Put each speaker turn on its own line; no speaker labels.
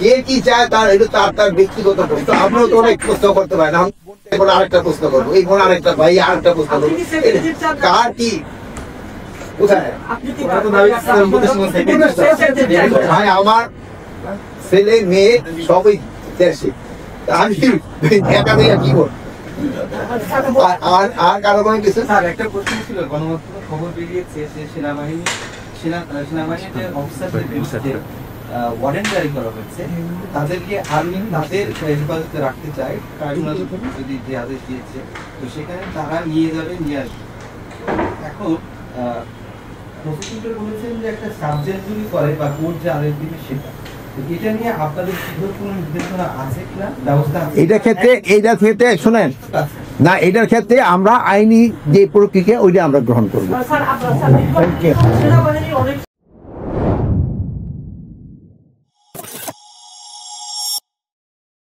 কে কি চায় তার এটা তার ব্যক্তিগত প্রশ্ন। আপনিও তো অনেক প্রশ্ন করতে পারেন। এখন আরেকটা প্রশ্ন করবো, এই বোন আরেকটা, ভাই আরেকটা প্রশ্ন করবো, কার কি কোথায়? ভাই আমার ছেলে মেয়ে সবই দেশে, আমি একা দিয়ে কি করবো? আর কারো কোনো কিছু?
একটা প্রশ্ন ছিল, গণমাধ্যমে খবর বেরিয়েছে যে সেনাবাহিনীতে অফিসারদের ওয়ারেন্ট জারি করা হয়েছে, তাদেরকে আর্মি তাদের হেফাজতে রাখতে চায়, ট্রাইব্যুনাল যদি যে আদেশ দিয়েছে, তো সেখানে তারা নিয়ে যাবে, নিয়ে আসবে। এখন প্রসিকিউটর বলেছেন যে একটা সাবজেক্ট যদি করে বা কোর্ট যে আদেশ দিবে সেটা, এটা নিয়ে আপনাদের কোনো নির্দেশনা আছে কিনা, ব্যবস্থা আছে?
এইটার ক্ষেত্রে শোনেন না, এটার ক্ষেত্রে আমরা আইনি যে প্রক্রিয়া ওইটা আমরা গ্রহণ করবো।